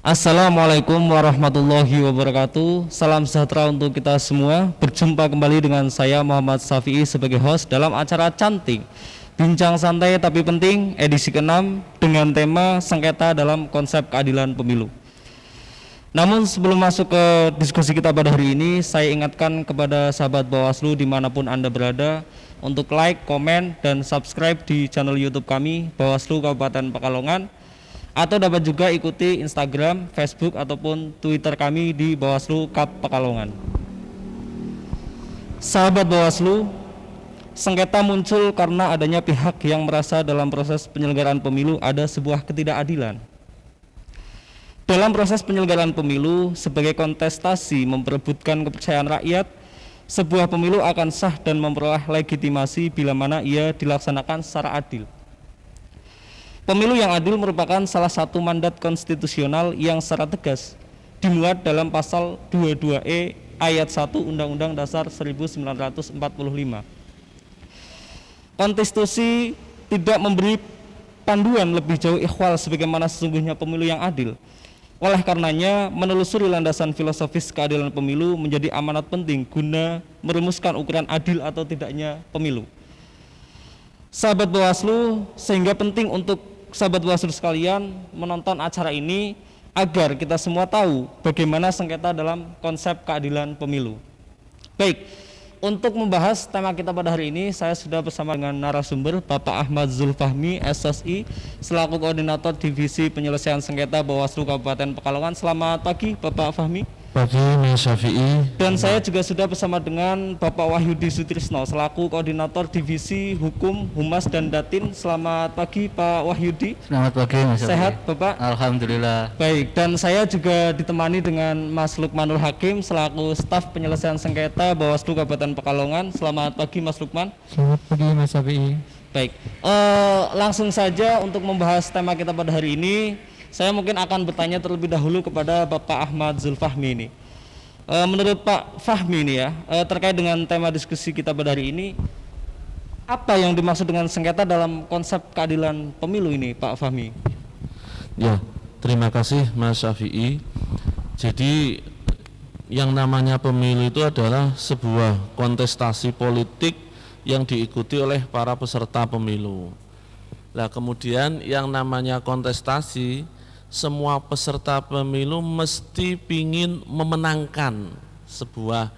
Assalamualaikum warahmatullahi wabarakatuh. Salam sejahtera untuk kita semua. Berjumpa kembali dengan saya Muhammad Syafi'i sebagai host dalam acara cantik Bincang Santai Tapi Penting edisi ke-6 dengan tema sengketa dalam konsep keadilan pemilu. Namun sebelum masuk ke diskusi kita pada hari ini, saya ingatkan kepada sahabat Bawaslu dimanapun Anda berada untuk like, komen, dan subscribe di channel YouTube kami Bawaslu Kabupaten Pekalongan, atau dapat juga ikuti Instagram, Facebook, ataupun Twitter kami di Bawaslu Kap Pekalongan. Sahabat Bawaslu, sengketa muncul karena adanya pihak yang merasa dalam proses penyelenggaraan pemilu ada sebuah ketidakadilan. Dalam proses penyelenggaraan pemilu, sebagai kontestasi memperebutkan kepercayaan rakyat, sebuah pemilu akan sah dan memperoleh legitimasi bila mana ia dilaksanakan secara adil. Pemilu yang adil merupakan salah satu mandat konstitusional yang secara tegas dimuat dalam pasal 22E ayat 1 Undang-Undang Dasar 1945. Konstitusi tidak memberi panduan lebih jauh ikhwal sebagaimana sesungguhnya pemilu yang adil. Oleh karenanya, menelusuri landasan filosofis keadilan pemilu menjadi amanat penting guna merumuskan ukuran adil atau tidaknya pemilu. Sahabat Bawaslu, sehingga penting untuk sahabat Bawaslu sekalian menonton acara ini agar kita semua tahu bagaimana sengketa dalam konsep keadilan pemilu. Baik, untuk membahas tema kita pada hari ini, saya sudah bersama dengan narasumber Bapak Ahmad Zulfahmi, SSI, selaku Koordinator Divisi Penyelesaian Sengketa Bawaslu Kabupaten Pekalongan. Selamat pagi Bapak Fahmi. Pagi Mas Syafi'i. Dan saya juga sudah bersama dengan Bapak Wahyudi Sutrisno selaku Koordinator Divisi Hukum, Humas, dan Datin. Selamat pagi Pak Wahyudi. Selamat pagi Mas Syafi'i. Sehat Bapak? Alhamdulillah. Baik, dan saya juga ditemani dengan Mas Lukmanul Hakim selaku Staf Penyelesaian Sengketa Bawaslu Kabupaten Pekalongan. Selamat pagi Mas Lukman. Selamat pagi Mas Syafi'i. Baik, langsung saja untuk membahas tema kita pada hari ini, saya mungkin akan bertanya terlebih dahulu kepada Bapak Ahmad Zulfahmi ini. Menurut Pak Fahmi ini ya, terkait dengan tema diskusi kita pada hari ini, apa yang dimaksud dengan sengketa dalam konsep keadilan pemilu ini, Pak Fahmi? Ya, terima kasih Mas Syafi'i. Jadi yang namanya pemilu itu adalah sebuah kontestasi politik yang diikuti oleh para peserta pemilu. Nah, kemudian yang namanya kontestasi, semua peserta pemilu mesti pingin memenangkan sebuah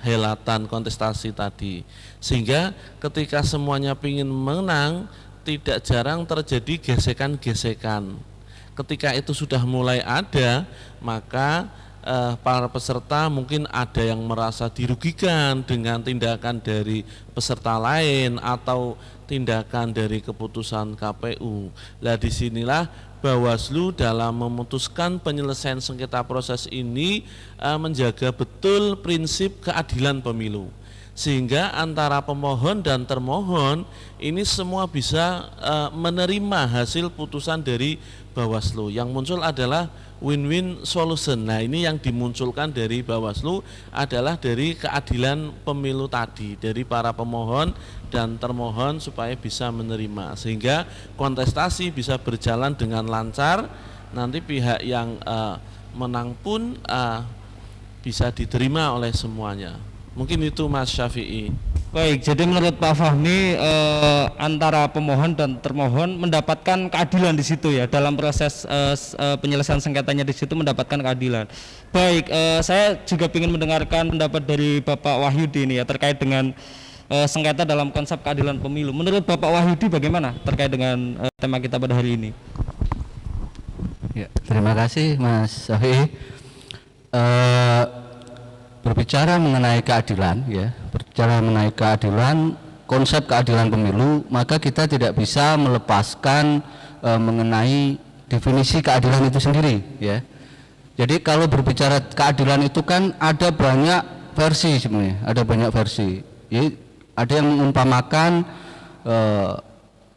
helatan kontestasi tadi, sehingga ketika semuanya pingin menang, tidak jarang terjadi gesekan-gesekan. Ketika itu sudah mulai ada, maka para peserta mungkin ada yang merasa dirugikan dengan tindakan dari peserta lain atau tindakan dari keputusan KPU. Nah, disinilah Bawaslu dalam memutuskan penyelesaian sengketa proses ini menjaga betul prinsip keadilan pemilu, sehingga antara pemohon dan termohon ini semua bisa menerima hasil putusan dari Bawaslu. Yang muncul adalah win-win solution. Nah, ini yang dimunculkan dari Bawaslu adalah dari keadilan pemilu tadi, dari para pemohon dan termohon supaya bisa menerima, sehingga kontestasi bisa berjalan dengan lancar. Nanti pihak yang menang pun bisa diterima oleh semuanya. Mungkin itu Mas Syafi'i. Baik, jadi menurut Pak Fahmi antara pemohon dan termohon mendapatkan keadilan di situ ya dalam proses penyelesaian sengketanya di situ mendapatkan keadilan. Baik, saya juga ingin mendengarkan pendapat dari Bapak Wahyudi ini ya terkait dengan sengketa dalam konsep keadilan pemilu. Menurut Bapak Wahyudi bagaimana terkait dengan tema kita pada hari ini? Ya, terima kasih Mas Syafi'i. Berbicara mengenai keadilan ya, berbicara mengenai keadilan, konsep keadilan pemilu, maka kita tidak bisa melepaskan mengenai definisi keadilan itu sendiri ya. Jadi kalau berbicara keadilan itu kan ada banyak versi sebenarnya, ada banyak versi. Jadi ada yang mengumpamakan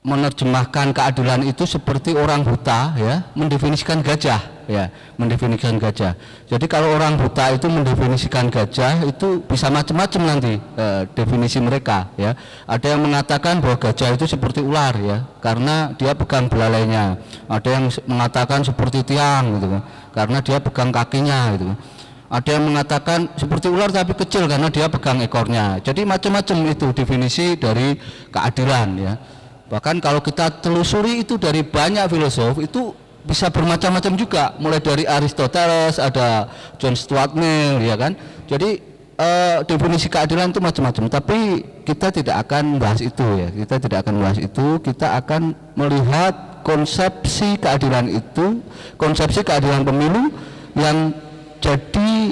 menerjemahkan keadilan itu seperti orang buta ya, mendefinisikan gajah ya, mendefinisikan gajah. Jadi kalau orang buta itu mendefinisikan gajah itu bisa macam-macam nanti definisi mereka ya. Ada yang mengatakan bahwa gajah itu seperti ular ya, karena dia pegang belalainya. Ada yang mengatakan seperti tiang gitu kan, karena dia pegang kakinya gitu kan. Ada yang mengatakan seperti ular tapi kecil karena dia pegang ekornya. Jadi macam-macam itu definisi dari keadilan ya. Bahkan kalau kita telusuri itu dari banyak filosof itu bisa bermacam-macam juga, mulai dari Aristoteles, ada John Stuart Mill ya kan. Jadi definisi keadilan itu macam-macam, tapi kita tidak akan bahas itu ya. Kita tidak akan bahas itu, kita akan melihat konsepsi keadilan itu, konsepsi keadilan pemilu yang jadi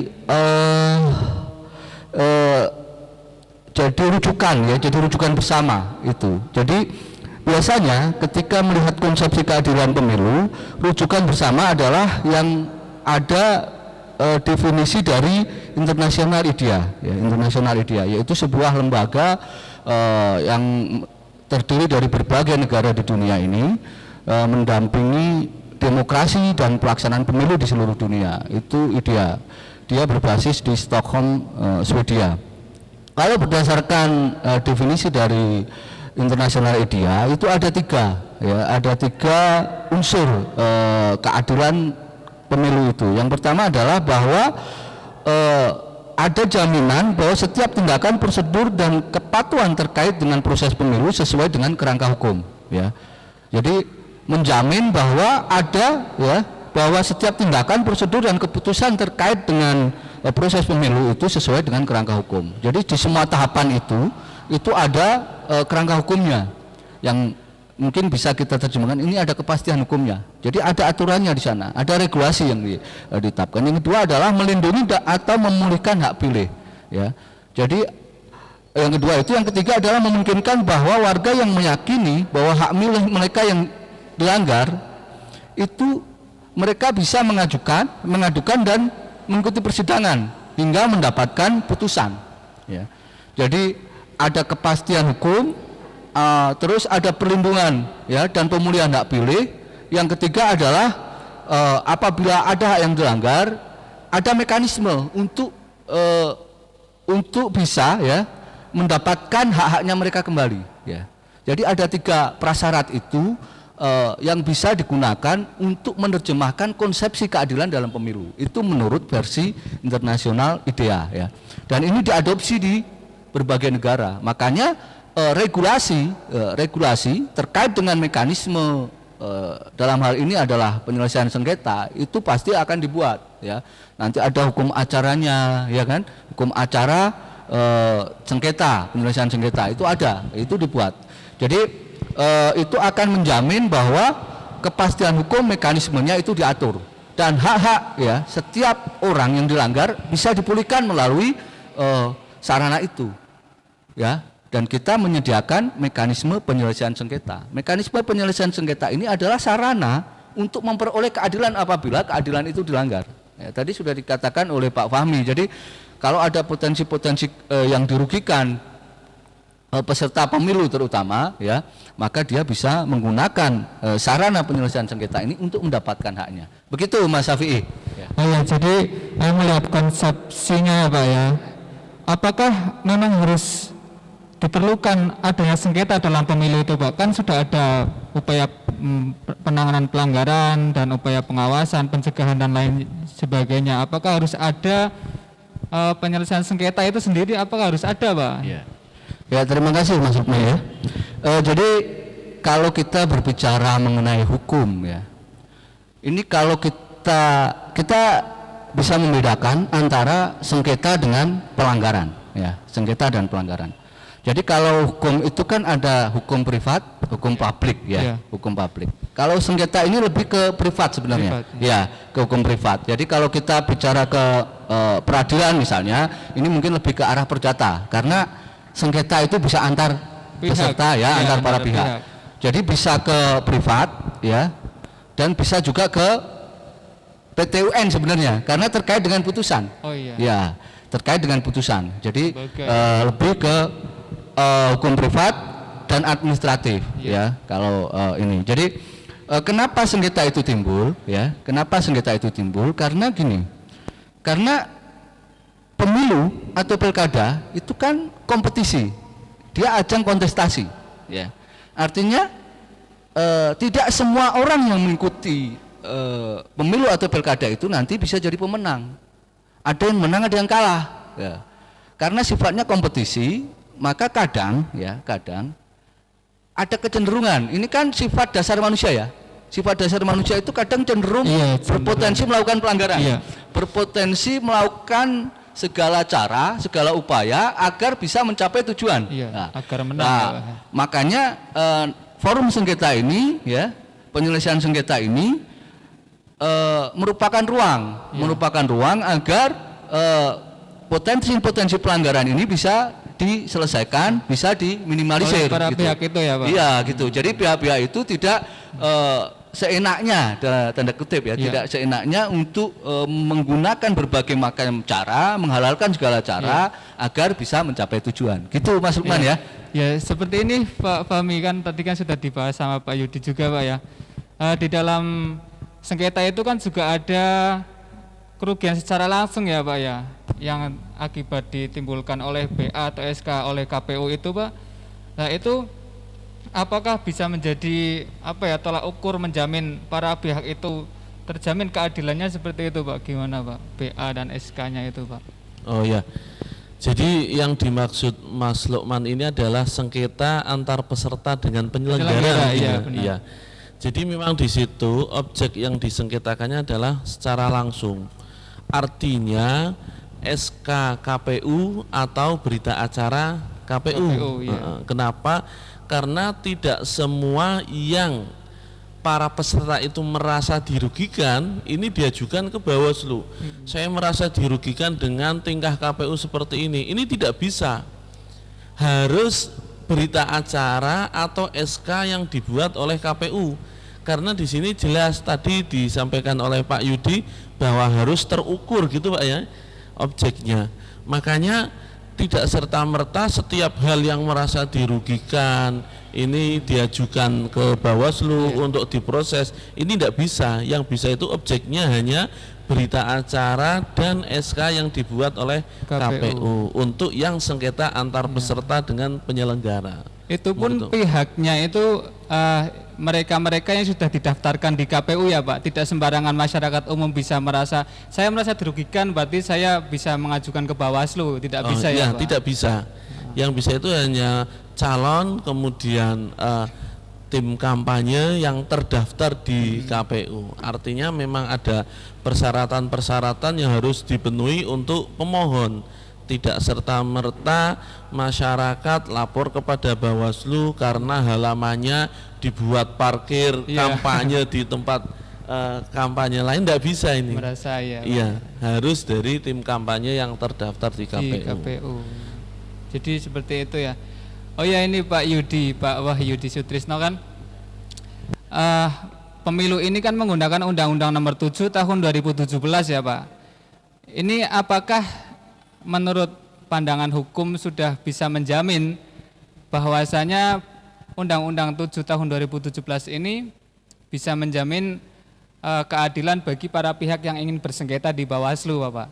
rujukan ya, jadi rujukan bersama itu. Jadi biasanya ketika melihat konsepsi keadilan pemilu, rujukan bersama adalah yang ada definisi dari International IDEA ya, International IDEA, yaitu sebuah lembaga yang terdiri dari berbagai negara di dunia ini mendampingi demokrasi dan pelaksanaan pemilu di seluruh dunia. Itu IDEA. Dia berbasis di Stockholm, Swedia. Kalau berdasarkan definisi dari International IDEA itu ada tiga ya, ada tiga unsur keadilan pemilu itu. Yang pertama adalah bahwa ada jaminan bahwa setiap tindakan, prosedur dan kepatuhan terkait dengan proses pemilu sesuai dengan kerangka hukum ya. Jadi menjamin bahwa ada ya, bahwa setiap tindakan, prosedur dan keputusan terkait dengan proses pemilu itu sesuai dengan kerangka hukum. Jadi di semua tahapan itu ada kerangka hukumnya yang mungkin bisa kita terjemahkan, ini ada kepastian hukumnya. Jadi ada aturannya di sana, ada regulasi yang ditetapkan. Yang kedua adalah melindungi atau memulihkan hak pilih ya. Jadi yang kedua itu, yang ketiga adalah memungkinkan bahwa warga yang meyakini bahwa hak milih mereka yang dilanggar itu mereka bisa mengadukan dan mengikuti persidangan hingga mendapatkan putusan ya. Jadi ada kepastian hukum, terus ada perlindungan ya dan pemulihan hak pilih. Yang ketiga adalah apabila ada hak yang dilanggar, ada mekanisme untuk bisa ya mendapatkan hak-haknya mereka kembali ya. Jadi ada tiga prasyarat itu yang bisa digunakan untuk menerjemahkan konsepsi keadilan dalam pemilu. Itu menurut versi International IDEA ya. Dan ini diadopsi di berbagai negara. Makanya regulasi terkait dengan mekanisme dalam hal ini adalah penyelesaian sengketa itu pasti akan dibuat ya. Nanti ada hukum acaranya ya kan, hukum acara sengketa, penyelesaian sengketa itu ada, itu dibuat. Jadi itu akan menjamin bahwa kepastian hukum, mekanismenya itu diatur dan hak-hak ya setiap orang yang dilanggar bisa dipulihkan melalui sarana itu ya. Dan kita menyediakan mekanisme penyelesaian sengketa. Mekanisme penyelesaian sengketa ini adalah sarana untuk memperoleh keadilan apabila keadilan itu dilanggar ya, tadi sudah dikatakan oleh Pak Fahmi. Jadi kalau ada potensi-potensi yang dirugikan peserta pemilu terutama ya, maka dia bisa menggunakan sarana penyelesaian sengketa ini untuk mendapatkan haknya. Begitu Mas Syafi'i ya. Oh ya, jadi melihat konsepsinya ya Pak ya, apakah memang harus diperlukan adanya sengketa dalam pemilu itu Pak? Kan sudah ada upaya penanganan pelanggaran dan upaya pengawasan, pencegahan dan lain sebagainya. Apakah harus ada penyelesaian sengketa itu sendiri, apakah harus ada Pak? Ya. Ya, terima kasih Mas Lukman ya. Jadi kalau kita berbicara mengenai hukum ya, ini kalau kita bisa membedakan antara sengketa dengan pelanggaran ya, sengketa dan pelanggaran. Jadi kalau hukum itu kan ada hukum privat, hukum publik ya, hukum publik. Kalau sengketa ini lebih ke privat sebenarnya, ya, ke hukum privat. Jadi kalau kita bicara ke peradilan misalnya, ini mungkin lebih ke arah perdata, karena sengketa itu bisa antar peserta ya, antar para pihak. Jadi bisa ke privat ya, dan bisa juga ke PT UN sebenarnya, karena terkait dengan putusan. Oh iya. Ya, terkait dengan putusan. Jadi lebih ke hukum privat dan administratif ya kalau ini. Jadi kenapa sengketa itu timbul ya? Kenapa sengketa itu timbul? Karena gini. Karena pemilu atau pilkada itu kan kompetisi. Dia ajang kontestasi ya. Artinya tidak semua orang yang mengikuti pemilu atau pilkada itu nanti bisa jadi pemenang. Ada yang menang, ada yang kalah ya. Karena sifatnya kompetisi, maka kadang ada kecenderungan. Ini kan sifat dasar manusia ya. Sifat dasar manusia itu kadang cenderung berpotensi melakukan pelanggaran, berpotensi melakukan segala cara, segala upaya agar bisa mencapai tujuan. Agar menang. Makanya forum sengketa ini ya, penyelesaian sengketa ini merupakan ruang agar potensi-potensi pelanggaran ini bisa diselesaikan, bisa diminimalisir oleh para gitu. pihak itu ya Pak? Iya gitu, jadi pihak-pihak itu tidak seenaknya, tanda kutip ya, tidak seenaknya untuk menggunakan berbagai macam cara, menghalalkan segala cara agar bisa mencapai tujuan gitu Mas Lukman ya. Ya seperti ini Pak Fahmi, kan tadi kan sudah dibahas sama Pak Yudi juga Pak ya. Di dalam sengketa itu kan juga ada kerugian secara langsung ya Pak ya, yang akibat ditimbulkan oleh BA atau SK oleh KPU itu Pak. Nah itu apakah bisa menjadi tolak ukur menjamin para pihak itu terjamin keadilannya seperti itu Pak? Gimana Pak, BA dan SK-nya itu Pak? Oh ya, jadi yang dimaksud Mas Lukman ini adalah sengketa antar peserta dengan penyelenggara. Iya. Jadi memang di situ objek yang disengketakannya adalah secara langsung. Artinya SK KPU atau berita acara KPU. Kenapa? Karena tidak semua yang para peserta itu merasa dirugikan, ini diajukan ke Bawaslu. Saya merasa dirugikan dengan tingkah KPU seperti ini. Ini tidak bisa. Harus berita acara atau SK yang dibuat oleh KPU. Karena di sini jelas tadi disampaikan oleh Pak Yudi bahwa harus terukur gitu Pak ya objeknya. Makanya tidak serta-merta setiap hal yang merasa dirugikan ini diajukan ke Bawaslu untuk diproses. Ini tidak bisa. Yang bisa itu objeknya hanya berita acara dan SK yang dibuat oleh KPU untuk yang sengketa antar peserta dengan penyelenggara. Itu pun pihaknya itu mereka-mereka yang sudah didaftarkan di KPU ya Pak, tidak sembarangan masyarakat umum bisa merasa saya merasa dirugikan berarti saya bisa mengajukan ke Bawaslu, tidak bisa ya Pak? Tidak bisa. Yang bisa itu hanya calon, kemudian tim kampanye yang terdaftar di KPU. Artinya memang ada persyaratan-persyaratan yang harus dipenuhi untuk pemohon. Tidak serta-merta masyarakat lapor kepada Bawaslu karena halamannya dibuat parkir kampanye di tempat kampanye lain, tidak bisa ini. Merasa ya. Iya, harus dari tim kampanye yang terdaftar di KPU. Jadi seperti itu ya. Oh ya, ini Pak Yudi, Pak Wahyudi Sutrisno kan pemilu ini kan menggunakan Undang-Undang Nomor 7 Tahun 2017 ya Pak. Ini apakah menurut pandangan hukum sudah bisa menjamin bahwasanya Undang-Undang 7 Tahun 2017 ini bisa menjamin keadilan bagi para pihak yang ingin bersengketa di Bawaslu Bapak?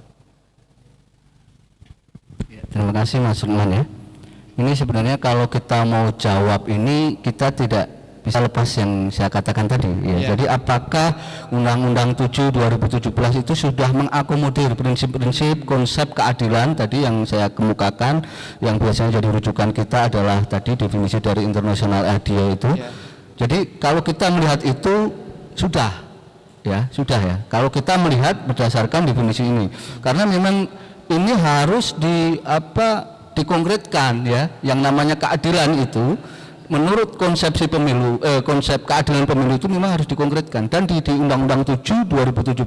Terima kasih Mas Lukman ya. Ini sebenarnya kalau kita mau jawab ini kita tidak bisa lepas yang saya katakan tadi ya. Jadi apakah Undang-Undang 7 2017 itu sudah mengakomodir prinsip-prinsip konsep keadilan tadi yang saya kemukakan, yang biasanya jadi rujukan kita adalah tadi definisi dari International ADA itu. Jadi kalau kita melihat itu sudah ya. Kalau kita melihat berdasarkan definisi ini, karena memang ini harus dikonkretkan ya, yang namanya keadilan itu menurut konsepsi pemilu, konsep keadilan pemilu itu memang harus dikonkretkan, dan di Undang-Undang 7 2017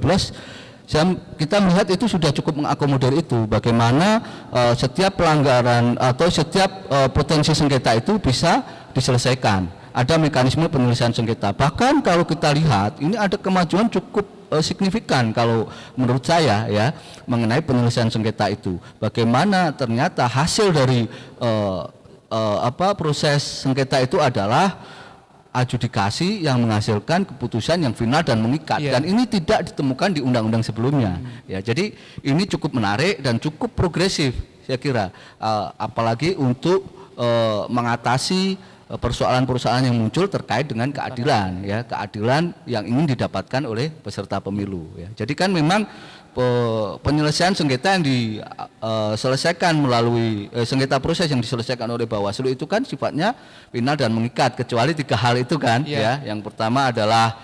kita melihat itu sudah cukup mengakomodir itu, bagaimana setiap pelanggaran atau setiap potensi sengketa itu bisa diselesaikan, ada mekanisme penyelesaian sengketa. Bahkan kalau kita lihat ini ada kemajuan cukup signifikan kalau menurut saya ya mengenai penyelesaian sengketa itu, bagaimana ternyata hasil dari proses sengketa itu adalah adjudikasi yang menghasilkan keputusan yang final dan mengikat, dan ini tidak ditemukan di undang-undang sebelumnya. Ya, jadi ini cukup menarik dan cukup progresif saya kira, apalagi untuk mengatasi persoalan-persoalan yang muncul terkait dengan keadilan ya, keadilan yang ingin didapatkan oleh peserta pemilu ya. Jadi kan memang penyelesaian sengketa yang diselesaikan melalui sengketa proses yang diselesaikan oleh Bawaslu itu kan sifatnya final dan mengikat, kecuali 3 hal itu kan ya. Yang pertama adalah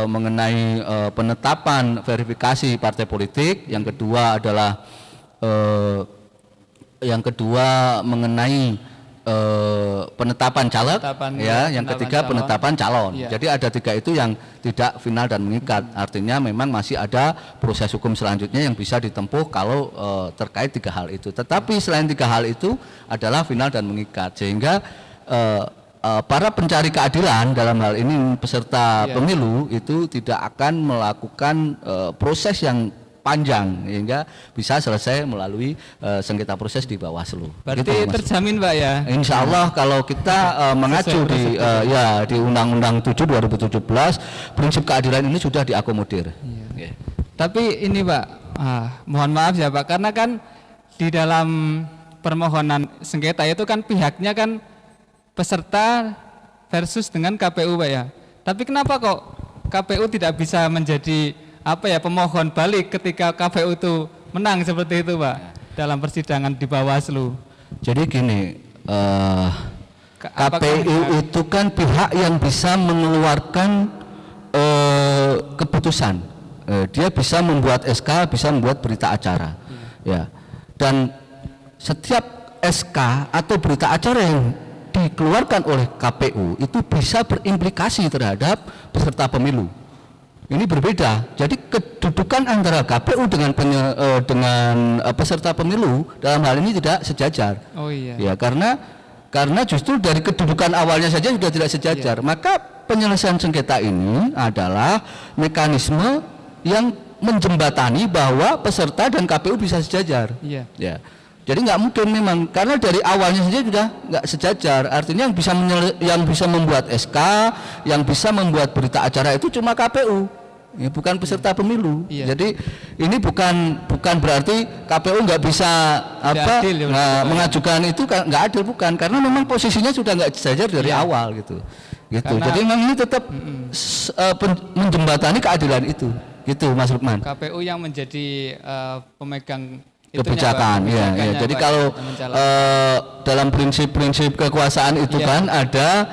mengenai penetapan verifikasi partai politik, yang kedua adalah mengenai penetapan caleg ya, yang ketiga penetapan calon. Jadi ada 3 itu yang tidak final dan mengikat. Artinya memang masih ada proses hukum selanjutnya yang bisa ditempuh kalau terkait 3 hal itu. Tetapi selain 3 hal itu adalah final dan mengikat, sehingga para pencari keadilan dalam hal ini peserta pemilu itu tidak akan melakukan proses yang panjang hingga bisa selesai melalui sengketa proses di Bawaslu. Berarti gitu, terjamin Pak ya? Insya Allah kalau kita mengacu di Undang-Undang 7 2017, prinsip keadilan ini sudah diakomodir. Tapi ini Pak, mohon maaf ya Pak, karena kan di dalam permohonan sengketa itu kan pihaknya kan peserta versus dengan KPU Pak ya. Tapi kenapa kok KPU tidak bisa menjadi pemohon balik ketika KPU itu menang seperti itu Pak dalam persidangan di Bawaslu? Jadi gini, KPU itu kan pihak yang bisa mengeluarkan keputusan, dia bisa membuat SK, bisa membuat berita acara, ya. Dan setiap SK atau berita acara yang dikeluarkan oleh KPU itu bisa berimplikasi terhadap peserta pemilu. Ini berbeda. Jadi kedudukan antara KPU dengan peserta pemilu dalam hal ini tidak sejajar. Oh iya. Ya, karena justru dari kedudukan awalnya saja sudah tidak sejajar. Maka penyelesaian sengketa ini adalah mekanisme yang menjembatani bahwa peserta dan KPU bisa sejajar. Iya. Ya. Jadi nggak mungkin memang, karena dari awalnya saja sudah nggak sejajar. Artinya yang bisa membuat SK, yang bisa membuat berita acara itu cuma KPU, ya, bukan peserta pemilu. Jadi ini bukan berarti KPU nggak bisa adil, mengajukan itu nggak adil, bukan, karena memang posisinya sudah nggak sejajar dari awal gitu. Jadi memang ini tetap menjembatani keadilan itu, gitu Mas Lukman. KPU yang menjadi pemegang kebijakan, ya. Jadi kalau dalam prinsip-prinsip kekuasaan itu kan ada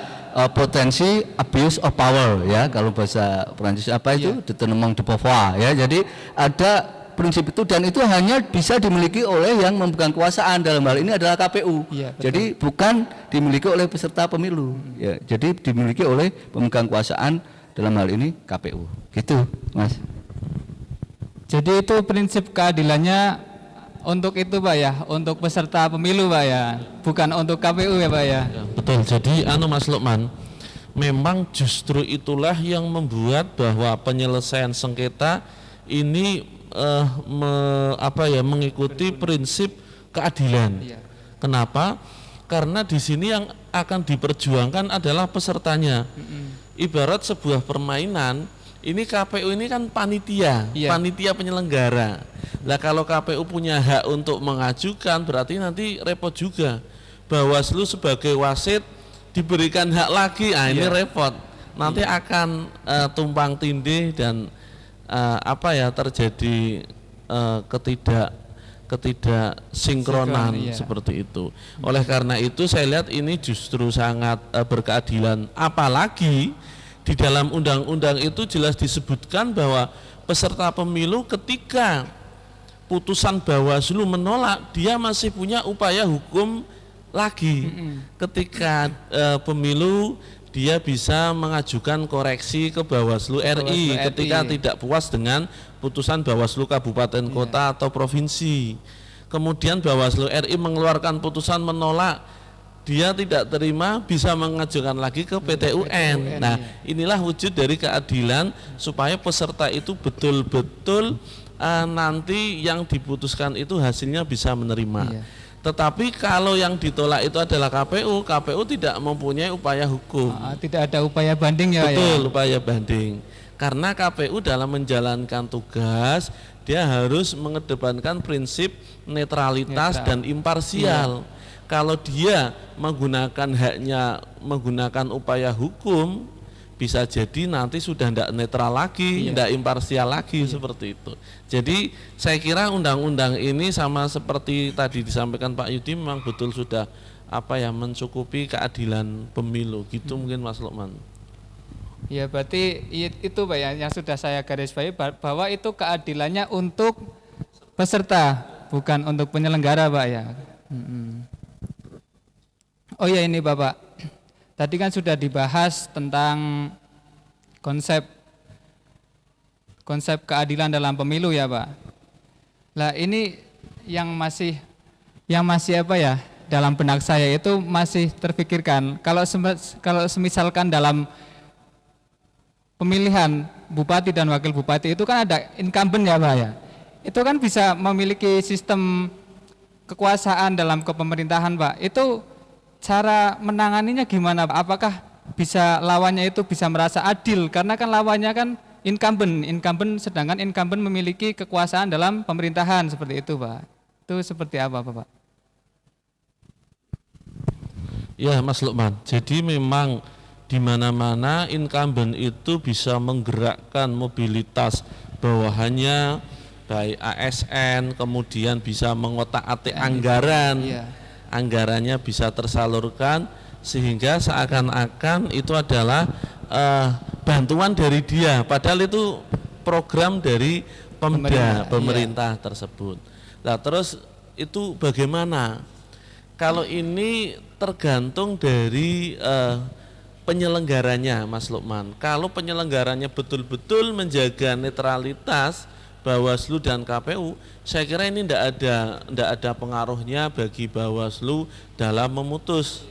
potensi abuse of power, ya. Kalau bahasa Prancis itu détournement de pouvoir, ya. Jadi ada prinsip itu, dan itu hanya bisa dimiliki oleh yang memegang kekuasaan, dalam hal ini adalah KPU. Jadi bukan dimiliki oleh peserta pemilu, ya. Jadi dimiliki oleh pemegang kekuasaan, dalam hal ini KPU. Gitu, Mas. Jadi itu prinsip keadilannya untuk itu Pak ya, untuk peserta pemilu Pak ya, bukan untuk KPU ya Pak ya. Betul. Jadi Mas Lukman, memang justru itulah yang membuat bahwa penyelesaian sengketa ini mengikuti prinsip keadilan. Kenapa? Karena di sini yang akan diperjuangkan adalah pesertanya. Ibarat sebuah permainan, ini KPU ini kan panitia penyelenggara. Lah kalau KPU punya hak untuk mengajukan, berarti nanti repot juga. Bawaslu sebagai wasit diberikan hak lagi, ini Iya. repot. Nanti akan tumpang tindih dan terjadi ketidaksinkronan Sinkron, iya. seperti itu. Oleh karena itu saya lihat ini justru sangat berkeadilan, apalagi di dalam undang-undang itu jelas disebutkan bahwa peserta pemilu ketika putusan Bawaslu menolak, dia masih punya upaya hukum lagi. Ketika pemilu dia bisa mengajukan koreksi ke Bawaslu RI ketika tidak puas dengan putusan Bawaslu Kabupaten Kota atau Provinsi. Kemudian Bawaslu RI mengeluarkan putusan menolak, dia tidak terima, bisa mengajukan lagi ke PT UN. Nah, inilah wujud dari keadilan supaya peserta itu betul-betul nanti yang diputuskan itu hasilnya bisa menerima. Tetapi kalau yang ditolak itu adalah KPU, KPU tidak mempunyai upaya hukum. Tidak ada upaya banding ya. Betul, upaya banding. Karena KPU dalam menjalankan tugas, dia harus mengedepankan prinsip netralitas dan imparsial. Kalau dia menggunakan haknya, menggunakan upaya hukum, bisa jadi nanti sudah tidak netral lagi, tidak imparsial lagi, seperti itu. Jadi saya kira undang-undang ini sama seperti tadi disampaikan Pak Yudi, memang betul sudah mencukupi keadilan pemilu gitu. Mungkin Mas Lukman. Ya, berarti itu Pak ya yang sudah saya garis bawahi, bahwa itu keadilannya untuk peserta, bukan untuk penyelenggara Pak ya. Oh ya, ini Bapak, tadi kan sudah dibahas tentang konsep keadilan dalam pemilu ya Pak. Lah ini yang masih dalam benak saya itu masih terpikirkan, kalau semisalkan dalam pemilihan bupati dan wakil bupati itu kan ada incumbent ya Pak ya. Itu kan bisa memiliki sistem kekuasaan dalam kepemerintahan Pak. Itu cara menanganinya gimana Pak? Apakah bisa lawannya itu bisa merasa adil, karena kan lawannya kan incumbent, sedangkan incumbent memiliki kekuasaan dalam pemerintahan, seperti itu Pak. Itu seperti apa Pak? Ya Mas Lukman, jadi memang di mana-mana incumbent itu bisa menggerakkan mobilitas bawahannya, baik ASN, kemudian bisa mengotak-atik anggaran. Anggarannya bisa tersalurkan sehingga seakan-akan itu adalah bantuan dari dia, padahal itu program dari pemerintah tersebut. Nah, terus itu bagaimana? Kalau ini tergantung dari penyelenggaranya Mas Lukman. Kalau penyelenggaranya betul-betul menjaga netralitas Bawaslu dan KPU, saya kira ini tidak ada pengaruhnya bagi Bawaslu dalam memutus.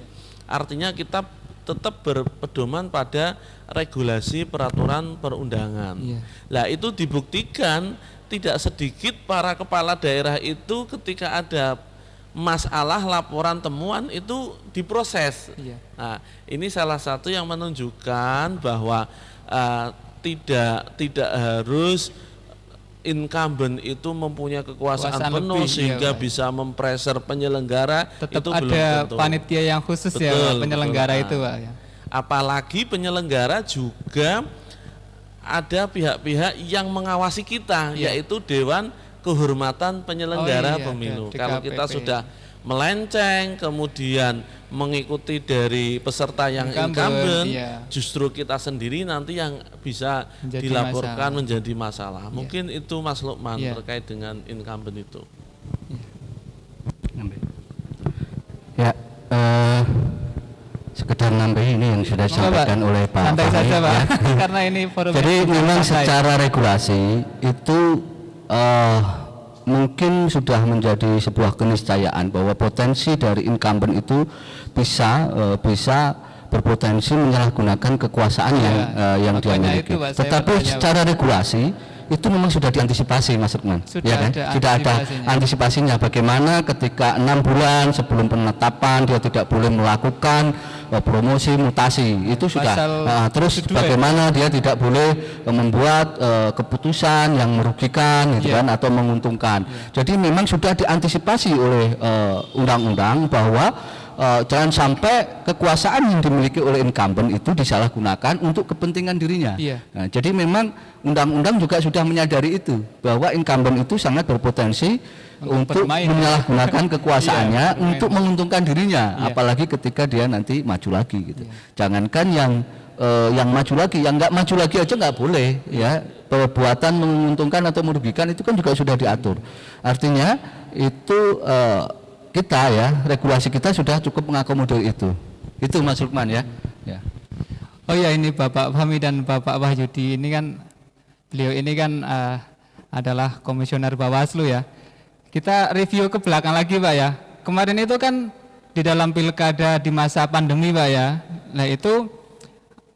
Artinya kita tetap berpedoman pada regulasi peraturan perundangan. Nah, itu dibuktikan tidak sedikit para kepala daerah itu ketika ada masalah laporan temuan itu diproses. Nah, ini salah satu yang menunjukkan bahwa tidak harus incumbent itu mempunyai kekuasaan penuh lebih, sehingga bisa mempreser penyelenggara. Tetap itu ada belum tentu. Panitia yang khusus penyelenggara itu Pak ya. Apalagi penyelenggara juga ada pihak-pihak yang mengawasi kita, yaitu Dewan Kehormatan Penyelenggara Pemilu. Kalau kita sudah melenceng kemudian mengikuti dari peserta yang incumbent, justru kita sendiri nanti yang bisa dilaporkan menjadi masalah. Mungkin itu Mas Lukman terkait dengan incumbent itu. Ya, sekedar nambah ini yang sudah disampaikan oleh Pak. Santai saja Pak, karena ini forum. Jadi memang secara regulasi itu mungkin sudah menjadi sebuah keniscayaan bahwa potensi dari incumbent itu bisa berpotensi menyalahgunakan kekuasaan yang dia miliki. Tetapi secara regulasi itu memang sudah diantisipasi Mas Lukman, ya kan? Sudah ada antisipasinya, bagaimana ketika 6 bulan sebelum penetapan dia tidak boleh melakukan promosi mutasi, itu sudah terus bagaimana dia tidak boleh membuat keputusan yang merugikan gitu kan, atau menguntungkan. Jadi memang sudah diantisipasi oleh undang-undang bahwa jangan sampai kekuasaan yang dimiliki oleh incumbent itu disalahgunakan untuk kepentingan dirinya. Iya. Nah, jadi memang undang-undang juga sudah menyadari itu, bahwa incumbent itu sangat berpotensi untuk bermain. menyalahgunakan kekuasaannya Iya, bermain. untuk menguntungkan dirinya, Iya. apalagi ketika dia nanti maju lagi gitu. Jangankan yang maju lagi, yang nggak maju lagi aja nggak boleh, ya. Perbuatan menguntungkan atau merugikan itu kan juga sudah diatur. Artinya itu kita ya, regulasi kita sudah cukup mengakomodir itu. Itu Mas Lukman ya. Ya. Oh ya, ini Bapak Fahmi dan Bapak Wahyudi ini kan, beliau ini kan adalah komisioner Bawaslu ya. Kita review ke belakang lagi Pak ya. Kemarin itu kan di dalam pilkada di masa pandemi Pak ya. Nah itu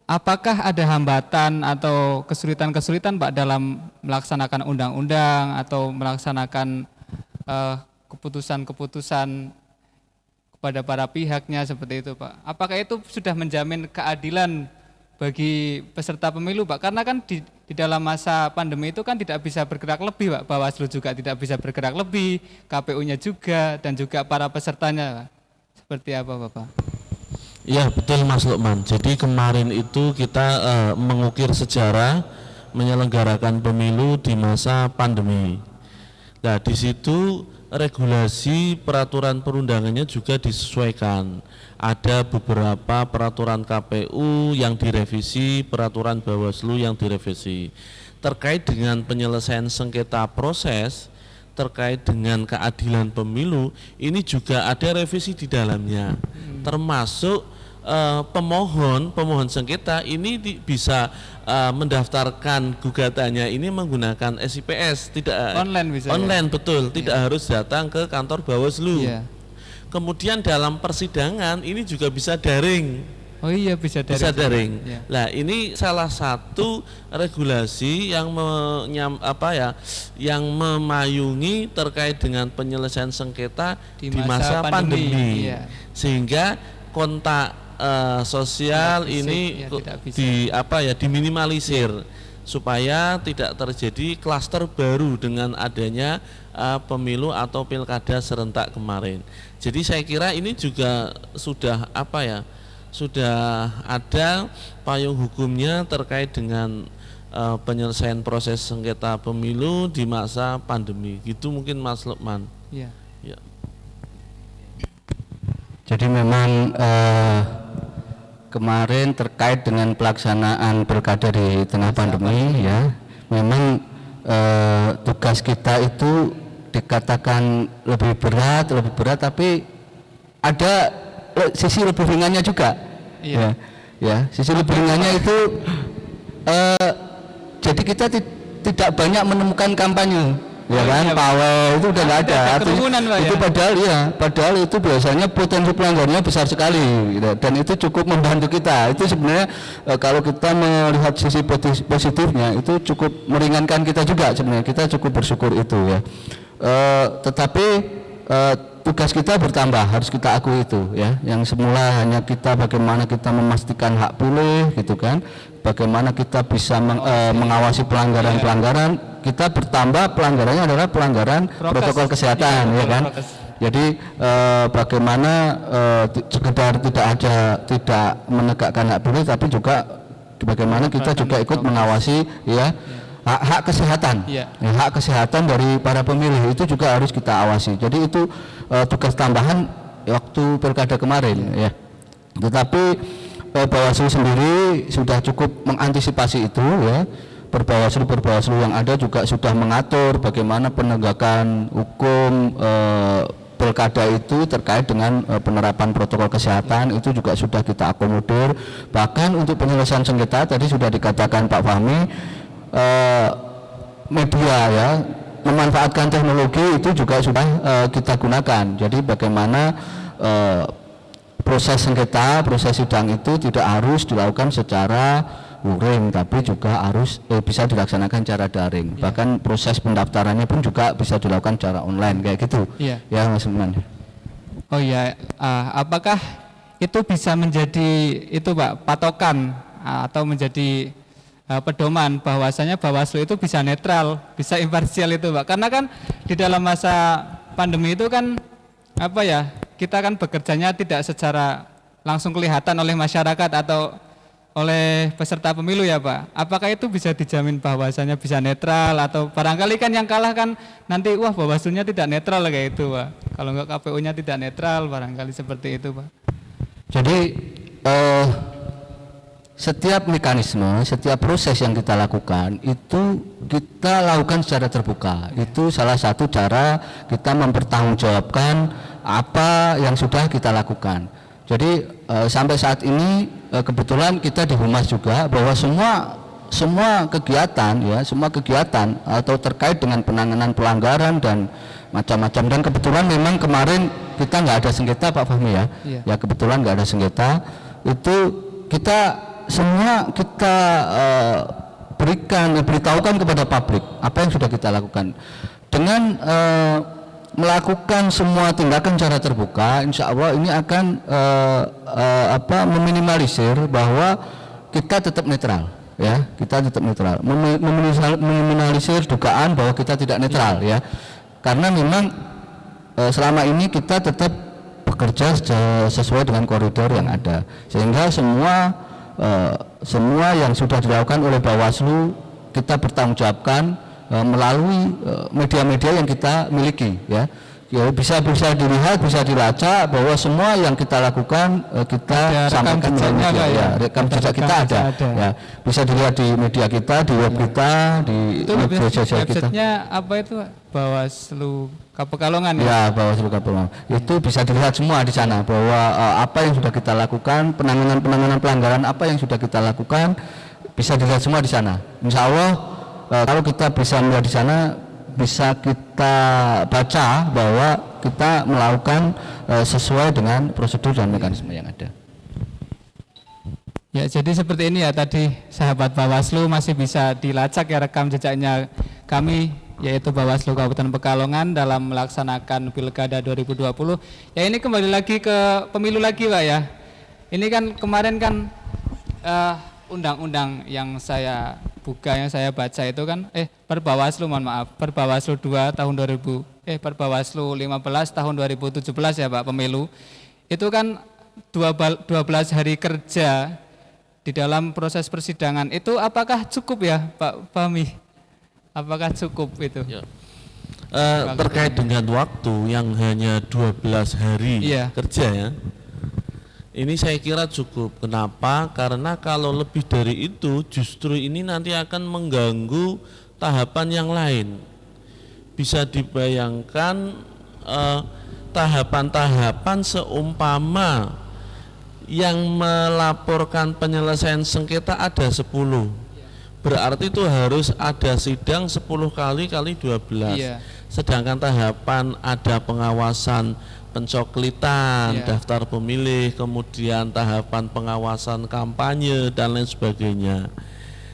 apakah ada hambatan atau kesulitan-kesulitan Pak dalam melaksanakan undang-undang atau melaksanakan keputusan-keputusan kepada para pihaknya seperti itu Pak? Apakah itu sudah menjamin keadilan bagi peserta pemilu Pak? Karena kan di dalam masa pandemi itu kan tidak bisa bergerak lebih Pak, Bawaslu juga tidak bisa bergerak lebih, KPU-nya juga, dan juga para pesertanya Pak. Seperti apa Bapak? Ya betul Mas Lukman. Jadi kemarin itu kita mengukir sejarah menyelenggarakan pemilu di masa pandemi. Nah di situ regulasi peraturan perundangannya juga disesuaikan. Ada beberapa peraturan KPU yang direvisi, peraturan Bawaslu yang direvisi. Terkait dengan penyelesaian sengketa proses, terkait dengan keadilan pemilu, ini juga ada revisi di dalamnya. Termasuk pemohon sengketa ini bisa mendaftarkan gugatannya ini menggunakan SIPS, tidak Online bisa online ya? Betul, tidak harus datang ke kantor Bawaslu. Iya. Kemudian dalam persidangan ini juga bisa daring. Oh iya, bisa daring. Bisa daring. Ya. Nah, ini salah satu regulasi yang yang memayungi terkait dengan penyelesaian sengketa di masa pandemi. Iya. Sehingga kontak sosial Fisik, ini ya, tidak bisa. diminimalisir supaya tidak terjadi klaster baru dengan adanya pemilu atau pilkada serentak kemarin. Jadi saya kira ini juga sudah sudah ada payung hukumnya terkait dengan penyelesaian proses sengketa pemilu di masa pandemi. Gitu mungkin Mas Lukman. Iya. Ya. Jadi memang kemarin terkait dengan pelaksanaan pilkada di tengah pandemi ya, memang tugas kita itu dikatakan lebih berat, tapi ada sisi lebih ringannya juga. Iya. Ya, sisi lebih ringannya itu jadi kita tidak banyak menemukan kampanye. Ya kan, iya, pawai itu udah nggak ada. kerumunan, Pak, Itu ya? padahal itu biasanya potensi pelanggarannya besar sekali, gitu. Dan itu cukup membantu kita. Itu sebenarnya kalau kita melihat sisi positifnya, itu cukup meringankan kita juga sebenarnya. Kita cukup bersyukur itu ya. Tetapi tugas kita bertambah, harus kita akui itu ya. Yang semula hanya kita bagaimana kita memastikan hak pilih, gitu kan. Bagaimana kita bisa mengawasi pelanggaran-pelanggaran. Kita bertambah pelanggarannya adalah pelanggaran protokol kesehatan, ya kan. Jadi bagaimana sekedar tidak menegakkan hak pilih, tapi juga bagaimana kita juga ikut mengawasi ya hak kesehatan, hak kesehatan dari para pemilih itu juga harus kita awasi. Jadi itu tugas tambahan waktu pilkada kemarin ya. Tetapi Bawaslu sendiri sudah cukup mengantisipasi itu ya. Perbawaslu yang ada juga sudah mengatur bagaimana penegakan hukum pilkada itu terkait dengan penerapan protokol kesehatan, itu juga sudah kita akomodir. Bahkan untuk penyelesaian sengketa tadi sudah dikatakan Pak Fahmi, media ya memanfaatkan teknologi itu juga sudah kita gunakan. Jadi bagaimana proses sengketa, proses sidang itu tidak harus dilakukan secara luring, tapi juga harus bisa dilaksanakan secara daring. Bahkan proses pendaftarannya pun juga bisa dilakukan secara online kayak gitu. Ya Mas Lukman. Oh ya, apakah itu bisa menjadi itu Pak patokan atau menjadi pedoman bahwasanya Bawaslu itu bisa netral, bisa imparsial itu Pak? Karena kan di dalam masa pandemi itu kan kita kan bekerjanya tidak secara langsung kelihatan oleh masyarakat atau oleh peserta pemilu ya Pak. Apakah itu bisa dijamin bahwasannya bisa netral atau barangkali kan yang kalah kan nanti wah Bawaslu-nya tidak netral kayak itu Pak. Kalau enggak KPU-nya tidak netral barangkali seperti itu Pak. Jadi setiap mekanisme, setiap proses yang kita lakukan itu kita lakukan secara terbuka. Itu salah satu cara kita mempertanggungjawabkan apa yang sudah kita lakukan. Jadi sampai saat ini kebetulan kita di Humas juga bahwa semua kegiatan ya, semua kegiatan atau terkait dengan penanganan pelanggaran dan macam-macam, dan kebetulan memang kemarin kita nggak ada sengketa Pak Fahmi ya. Ya kebetulan nggak ada sengketa, itu kita semua kita beritahukan kepada publik apa yang sudah kita lakukan. Dengan melakukan semua tindakan secara terbuka, insya Allah ini akan meminimalisir bahwa kita tetap netral, ya, kita tetap netral, meminimalisir dugaan bahwa kita tidak netral, ya, karena memang selama ini kita tetap bekerja sesuai dengan koridor yang ada, sehingga semua yang sudah dilakukan oleh Bawaslu kita bertanggungjawabkan melalui media-media yang kita miliki, ya. Bisa dilihat, bisa dilacak bahwa semua yang kita lakukan kita sampaikan melalui media, ya. Rekam jejak kita ada, ya. Bisa dilihat di media kita, di web kita, di media sosial kita. Websitenya apa itu Bawaslu Pekalongan ya? Ya, Bawaslu Pekalongan. Itu bisa dilihat semua di sana bahwa apa yang sudah kita lakukan, penanganan pelanggaran apa yang sudah kita lakukan bisa dilihat semua di sana. Insya Allah kalau kita bisa melihat di sana, bisa kita baca bahwa kita melakukan sesuai dengan prosedur dan mekanisme yang ada. Ya, jadi seperti ini ya tadi sahabat Bawaslu masih bisa dilacak ya rekam jejaknya kami, yaitu Bawaslu Kabupaten Pekalongan dalam melaksanakan Pilkada 2020. Ya, ini kembali lagi ke pemilu lagi Pak ya. Ini kan kemarin kan undang-undang yang saya buka, yang saya baca itu kan Perbawaslu, mohon maaf, Perbawaslu 2 tahun 2000 Perbawaslu 15 tahun 2017 ya Pak, pemilu. Itu kan 12 hari kerja di dalam proses persidangan. Itu apakah cukup ya Pak Fahmi? Apakah cukup itu? Ya. Terkait dengan waktu yang hanya 12 hari kerja ya. Ini saya kira cukup. Kenapa? Karena kalau lebih dari itu justru ini nanti akan mengganggu tahapan yang lain. Bisa dibayangkan tahapan-tahapan seumpama yang melaporkan penyelesaian sengketa ada 10. Berarti itu harus ada sidang 10 kali 12. Sedangkan tahapan ada pengawasan pencoklitan, daftar pemilih, kemudian tahapan pengawasan kampanye dan lain sebagainya.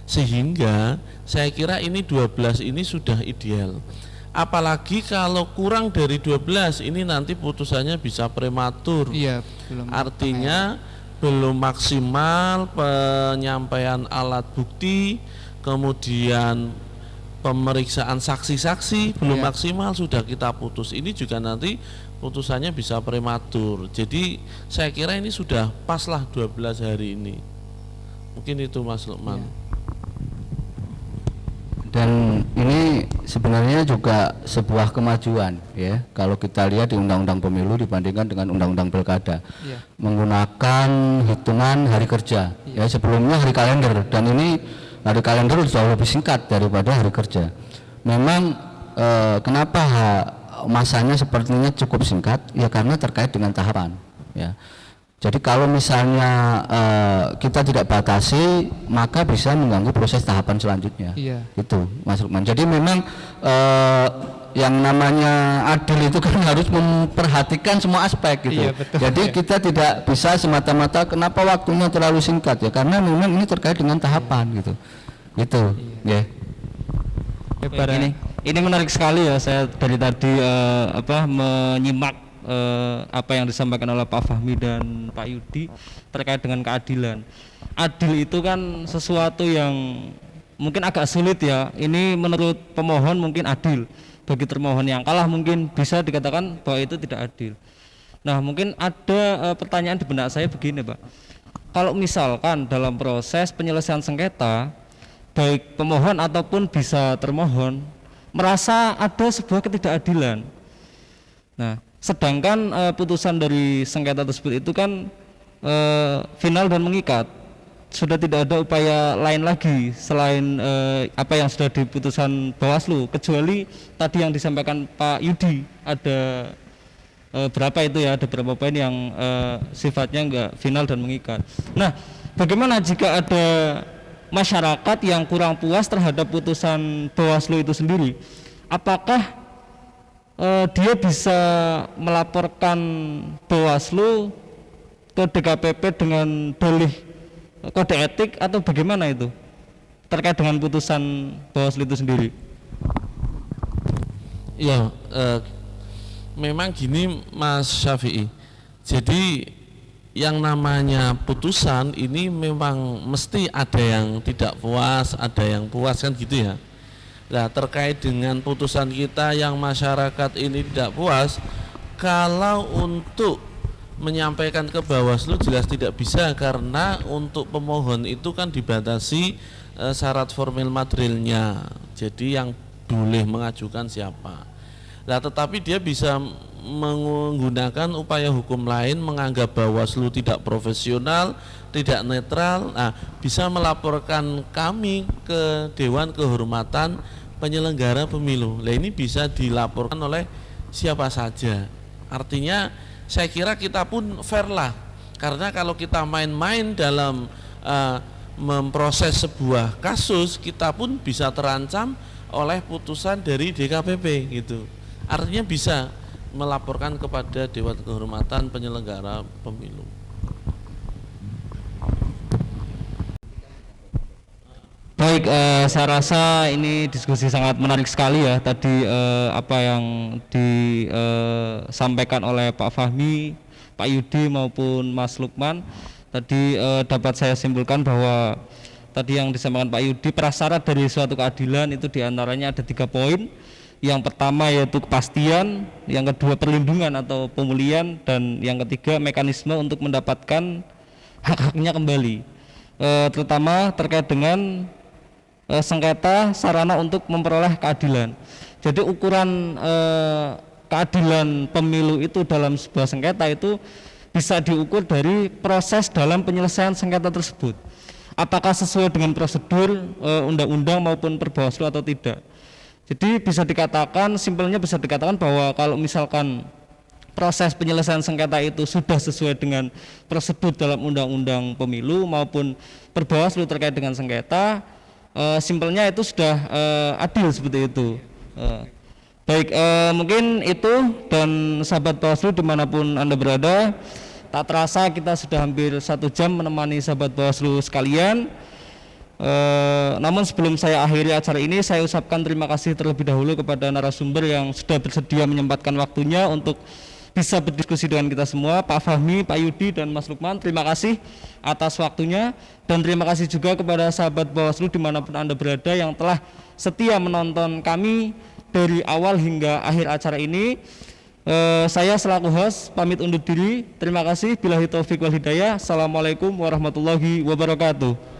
Sehingga saya kira ini 12 ini sudah ideal. Apalagi kalau kurang dari 12 ini nanti putusannya bisa prematur. Artinya belum maksimal penyampaian alat bukti, kemudian pemeriksaan saksi-saksi belum maksimal sudah kita putus. Ini juga nanti putusannya bisa prematur. Jadi saya kira ini sudah paslah 12 hari ini. Mungkin itu Mas Lukman. Dan ini sebenarnya juga sebuah kemajuan ya, kalau kita lihat di Undang-Undang Pemilu dibandingkan dengan Undang-Undang Pilkada, menggunakan hitungan hari kerja. Ya, sebelumnya hari kalender, dan ini hari kalender jauh lebih singkat daripada hari kerja. Memang kenapa masanya sepertinya cukup singkat? Ya karena terkait dengan tahapan. Ya. Jadi kalau misalnya kita tidak batasi, maka bisa mengganggu proses tahapan selanjutnya. Itu Mas Lukman. Jadi memang yang namanya adil itu kan harus memperhatikan semua aspek gitu. Jadi kita tidak bisa semata-mata kenapa waktunya terlalu singkat ya, karena memang ini terkait dengan tahapan gitu. Itu. Ini menarik sekali ya, saya dari tadi menyimak apa yang disampaikan oleh Pak Fahmi dan Pak Yudi terkait dengan keadilan. Adil itu kan sesuatu yang mungkin agak sulit ya. Ini menurut pemohon mungkin adil, bagi termohon yang kalah mungkin bisa dikatakan bahwa itu tidak adil. Nah, mungkin ada pertanyaan di benak saya begini, Pak. Kalau misalkan dalam proses penyelesaian sengketa, baik pemohon ataupun bisa termohon merasa ada sebuah ketidakadilan. Nah, sedangkan putusan dari sengketa tersebut itu kan final dan mengikat, sudah tidak ada upaya lain lagi selain apa yang sudah diputusan Bawaslu, kecuali tadi yang disampaikan Pak Yudi ada berapa itu ya, ada berapa poin yang sifatnya enggak final dan mengikat. Nah, bagaimana jika ada masyarakat yang kurang puas terhadap putusan Bawaslu itu sendiri? Apakah dia bisa melaporkan Bawaslu ke DKPP dengan dalih kode etik atau bagaimana itu terkait dengan putusan Bawaslu itu sendiri? Ya, memang gini Mas Syafi'i. Jadi yang namanya putusan ini memang mesti ada yang tidak puas, ada yang puas kan gitu ya. Nah, terkait dengan putusan kita yang masyarakat ini tidak puas, kalau untuk menyampaikan ke Bawaslu jelas tidak bisa, karena untuk pemohon itu kan dibatasi syarat formil materialnya. Jadi yang boleh mengajukan siapa. Nah, tetapi dia bisa menggunakan upaya hukum lain, menganggap Bawaslu tidak profesional, tidak netral. Nah, bisa melaporkan kami ke Dewan Kehormatan Penyelenggara Pemilu. Nah, ini bisa dilaporkan oleh siapa saja. Artinya saya kira kita pun fair lah, karena kalau kita main-main dalam memproses sebuah kasus, kita pun bisa terancam oleh putusan dari DKPP gitu. Artinya bisa melaporkan kepada Dewan Kehormatan Penyelenggara Pemilu. Baik, saya rasa ini diskusi sangat menarik sekali ya. Tadi apa yang disampaikan oleh Pak Fahmi, Pak Yudi maupun Mas Lukman, tadi dapat saya simpulkan bahwa tadi yang disampaikan Pak Yudi, prasyarat dari suatu keadilan itu diantaranya ada 3 poin. Yang pertama yaitu kepastian, yang kedua perlindungan atau pemulihan, dan yang ketiga mekanisme untuk mendapatkan hak-haknya kembali, terutama terkait dengan sengketa sarana untuk memperoleh keadilan. Jadi ukuran keadilan pemilu itu dalam sebuah sengketa itu bisa diukur dari proses dalam penyelesaian sengketa tersebut. Apakah sesuai dengan prosedur undang-undang maupun Perbawaslu atau tidak. Jadi bisa dikatakan, simpelnya bisa dikatakan bahwa kalau misalkan proses penyelesaian sengketa itu sudah sesuai dengan prosedur dalam undang-undang pemilu maupun Perbawaslu terkait dengan sengketa, simpelnya itu sudah adil seperti itu. Baik, mungkin itu, dan sahabat Bawaslu dimanapun Anda berada, tak terasa kita sudah hampir 1 jam menemani sahabat Bawaslu sekalian. Namun sebelum saya akhiri acara ini, saya ucapkan terima kasih terlebih dahulu kepada narasumber yang sudah bersedia menyempatkan waktunya untuk bisa berdiskusi dengan kita semua, Pak Fahmi, Pak Yudi, dan Mas Lukman. Terima kasih atas waktunya, dan terima kasih juga kepada sahabat Bawaslu dimanapun Anda berada yang telah setia menonton kami dari awal hingga akhir acara ini. Saya selaku host pamit undur diri. Terima kasih. Billahi taufiq wal hidayah. Assalamualaikum warahmatullahi wabarakatuh.